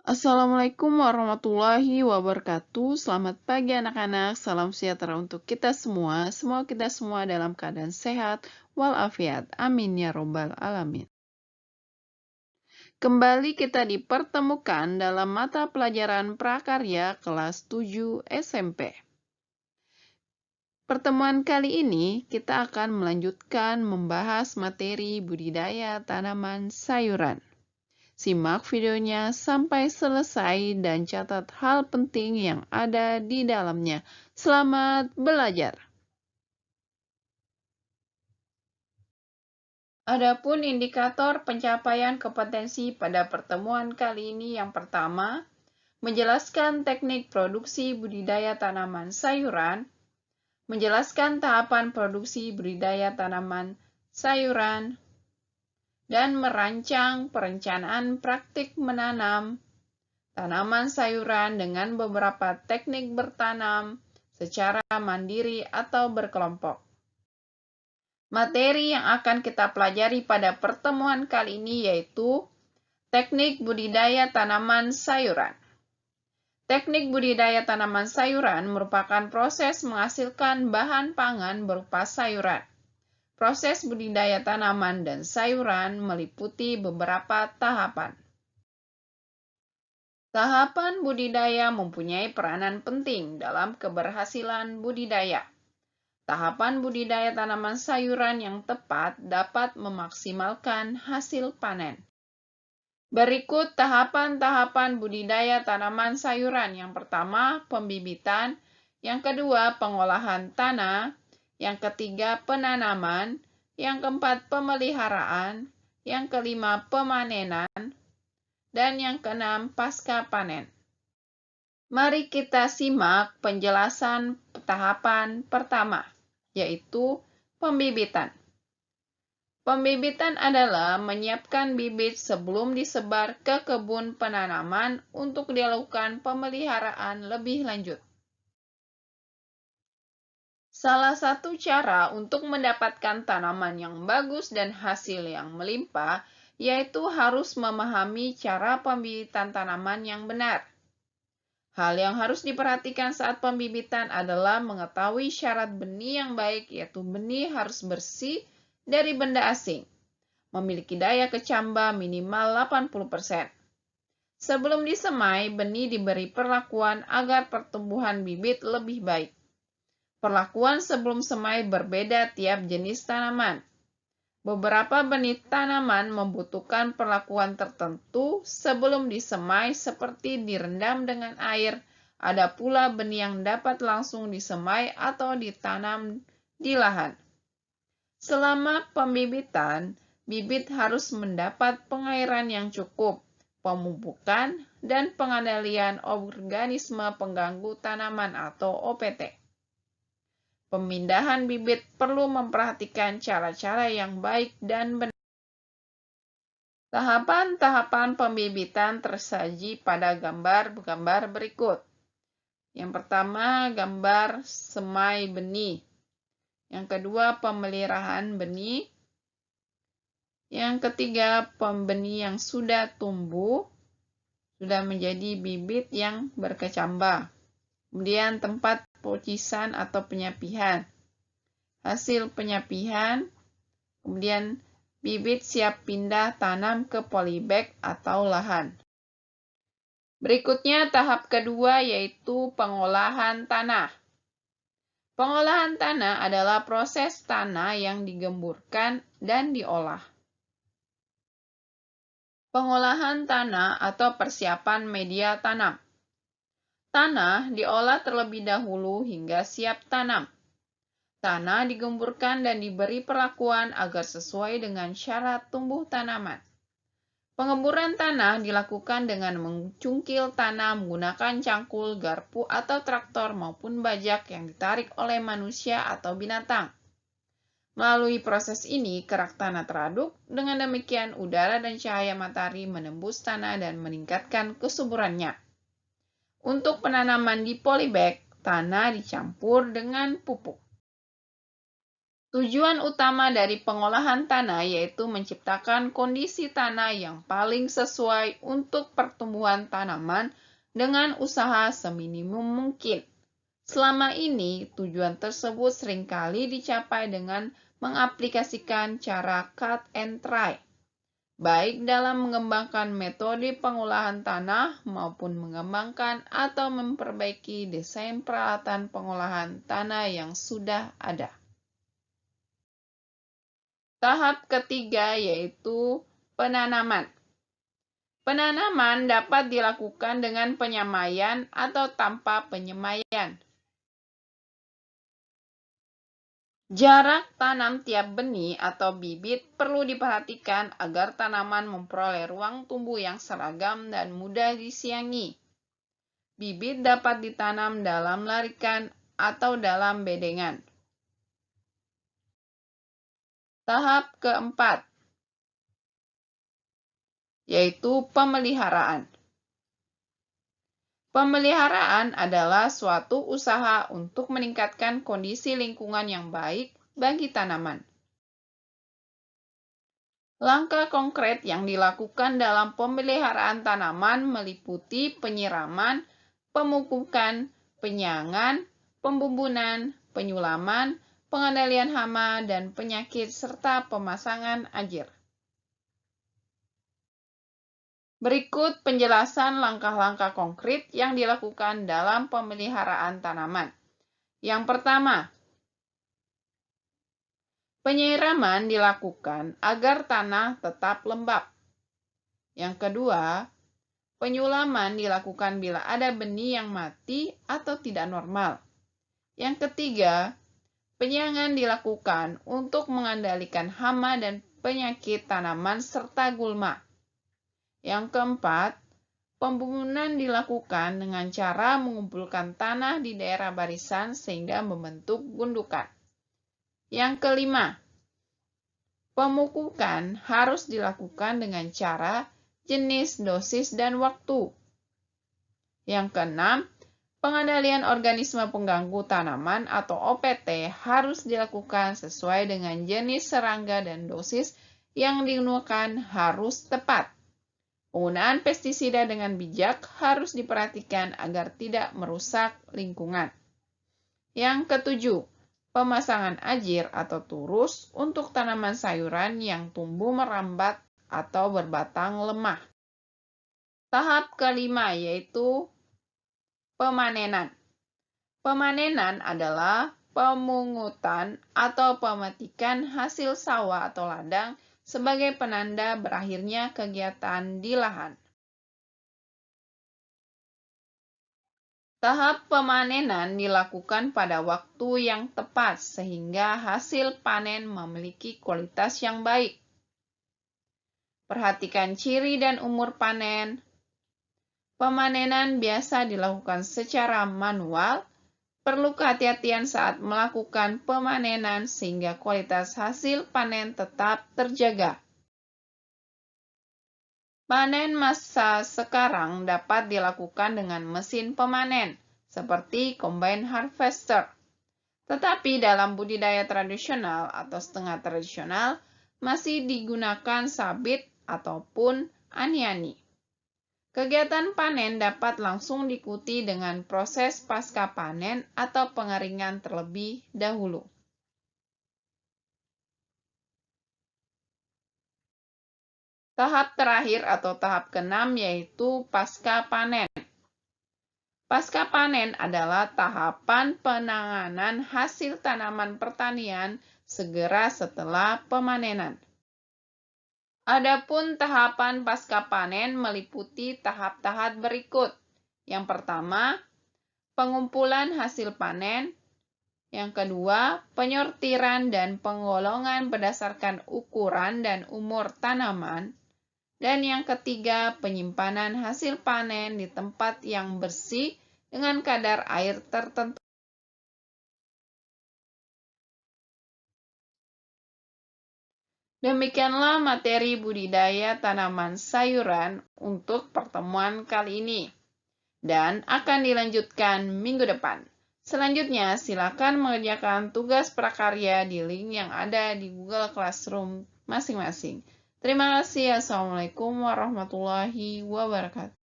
Assalamualaikum warahmatullahi wabarakatuh. Selamat pagi anak-anak. Salam sejahtera untuk kita semua. Semoga kita semua dalam keadaan sehat walafiat. Amin ya robbal alamin. Kembali kita dipertemukan dalam mata pelajaran prakarya kelas 7 SMP. Pertemuan kali ini kita akan melanjutkan membahas materi budidaya tanaman sayuran. Simak videonya sampai selesai dan catat hal penting yang ada di dalamnya. Selamat belajar! Adapun indikator pencapaian kompetensi pada pertemuan kali ini yang pertama, menjelaskan teknik produksi budidaya tanaman sayuran, menjelaskan tahapan produksi budidaya tanaman sayuran, dan merancang perencanaan praktik menanam tanaman sayuran dengan beberapa teknik bertanam secara mandiri atau berkelompok. Materi yang akan kita pelajari pada pertemuan kali ini yaitu teknik budidaya tanaman sayuran. Teknik budidaya tanaman sayuran merupakan proses menghasilkan bahan pangan berupa sayuran. Proses budidaya tanaman dan sayuran meliputi beberapa tahapan. Tahapan budidaya mempunyai peranan penting dalam keberhasilan budidaya. Tahapan budidaya tanaman sayuran yang tepat dapat memaksimalkan hasil panen. Berikut tahapan-tahapan budidaya tanaman sayuran. Yang pertama, pembibitan. Yang kedua, pengolahan tanah. Yang ketiga, penanaman. Yang keempat, pemeliharaan. Yang kelima, pemanenan. Dan yang keenam, pasca panen. Mari kita simak penjelasan tahapan pertama, yaitu pembibitan. Pembibitan adalah menyiapkan bibit sebelum disebar ke kebun penanaman untuk dilakukan pemeliharaan lebih lanjut. Salah satu cara untuk mendapatkan tanaman yang bagus dan hasil yang melimpah, yaitu harus memahami cara pembibitan tanaman yang benar. Hal yang harus diperhatikan saat pembibitan adalah mengetahui syarat benih yang baik, yaitu benih harus bersih dari benda asing, memiliki daya kecamba minimal 80%. Sebelum disemai, benih diberi perlakuan agar pertumbuhan bibit lebih baik. Perlakuan sebelum semai berbeda tiap jenis tanaman. Beberapa benih tanaman membutuhkan perlakuan tertentu sebelum disemai seperti direndam dengan air. Ada pula benih yang dapat langsung disemai atau ditanam di lahan. Selama pembibitan, bibit harus mendapat pengairan yang cukup, pemupukan, dan pengendalian organisme pengganggu tanaman atau OPT. Pemindahan bibit perlu memperhatikan cara-cara yang baik dan benar. Tahapan-tahapan pembibitan tersaji pada gambar berikut. Yang pertama, gambar semai benih. Yang kedua, pemeliharaan benih. Yang ketiga, benih yang sudah tumbuh, sudah menjadi bibit yang berkecambah. Kemudian tempat pocisan atau penyapihan. Hasil penyapihan, kemudian bibit siap pindah tanam ke polybag atau lahan. Berikutnya tahap kedua yaitu pengolahan tanah. Pengolahan tanah adalah proses tanah yang digemburkan dan diolah. Pengolahan tanah atau persiapan media tanam. Tanah diolah terlebih dahulu hingga siap tanam. Tanah digemburkan dan diberi perlakuan agar sesuai dengan syarat tumbuh tanaman. Pengemburan tanah dilakukan dengan mencungkil tanah menggunakan cangkul, garpu, atau traktor maupun bajak yang ditarik oleh manusia atau binatang. Melalui proses ini, kerak tanah teraduk, dengan demikian udara dan cahaya matahari menembus tanah dan meningkatkan kesuburannya. Untuk penanaman di polybag, tanah dicampur dengan pupuk. Tujuan utama dari pengolahan tanah yaitu menciptakan kondisi tanah yang paling sesuai untuk pertumbuhan tanaman dengan usaha seminimum mungkin. Selama ini, tujuan tersebut seringkali dicapai dengan mengaplikasikan cara cut and try, baik dalam mengembangkan metode pengolahan tanah maupun mengembangkan atau memperbaiki desain peralatan pengolahan tanah yang sudah ada. Tahap ketiga yaitu penanaman. Penanaman dapat dilakukan dengan penyemaian atau tanpa penyemaian. Jarak tanam tiap benih atau bibit perlu diperhatikan agar tanaman memperoleh ruang tumbuh yang seragam dan mudah disiangi. Bibit dapat ditanam dalam larikan atau dalam bedengan. Tahap keempat, yaitu pemeliharaan. Pemeliharaan adalah suatu usaha untuk meningkatkan kondisi lingkungan yang baik bagi tanaman. Langkah konkret yang dilakukan dalam pemeliharaan tanaman meliputi penyiraman, pemupukan, penyiangan, pembumbunan, penyulaman, pengendalian hama dan penyakit, serta pemasangan ajir. Berikut penjelasan langkah-langkah konkret yang dilakukan dalam pemeliharaan tanaman. Yang pertama, penyiraman dilakukan agar tanah tetap lembab. Yang kedua, penyulaman dilakukan bila ada benih yang mati atau tidak normal. Yang ketiga, penyiangan dilakukan untuk mengendalikan hama dan penyakit tanaman serta gulma. Yang keempat, pembumbunan dilakukan dengan cara mengumpulkan tanah di daerah barisan sehingga membentuk gundukan. Yang kelima, pemupukan harus dilakukan dengan cara, jenis, dosis, dan waktu. Yang keenam, pengendalian organisme pengganggu tanaman atau OPT harus dilakukan sesuai dengan jenis serangga dan dosis yang digunakan harus tepat. Penggunaan pestisida dengan bijak harus diperhatikan agar tidak merusak lingkungan. Yang ketujuh, pemasangan ajir atau turus untuk tanaman sayuran yang tumbuh merambat atau berbatang lemah. Tahap kelima yaitu pemanenan. Pemanenan adalah pemungutan atau pemetikan hasil sawah atau ladang sebagai penanda berakhirnya kegiatan di lahan. Tahap pemanenan dilakukan pada waktu yang tepat sehingga hasil panen memiliki kualitas yang baik. Perhatikan ciri dan umur panen. Pemanenan biasa dilakukan secara manual. Perlu kehati-hatian saat melakukan pemanenan sehingga kualitas hasil panen tetap terjaga. Panen masa sekarang dapat dilakukan dengan mesin pemanen, seperti combine harvester. Tetapi dalam budidaya tradisional atau setengah tradisional, masih digunakan sabit ataupun ani-ani. Kegiatan panen dapat langsung diikuti dengan proses pasca panen atau pengeringan terlebih dahulu. Tahap terakhir atau tahap keenam yaitu pasca panen. Pasca panen adalah tahapan penanganan hasil tanaman pertanian segera setelah pemanenan. Adapun tahapan pasca panen meliputi tahap-tahap berikut. Yang pertama, pengumpulan hasil panen. Yang kedua, penyortiran dan penggolongan berdasarkan ukuran dan umur tanaman. Dan yang ketiga, penyimpanan hasil panen di tempat yang bersih dengan kadar air tertentu. Demikianlah materi budidaya tanaman sayuran untuk pertemuan kali ini, dan akan dilanjutkan minggu depan. Selanjutnya, silakan mengerjakan tugas prakarya di link yang ada di Google Classroom masing-masing. Terima kasih. Assalamualaikum warahmatullahi wabarakatuh.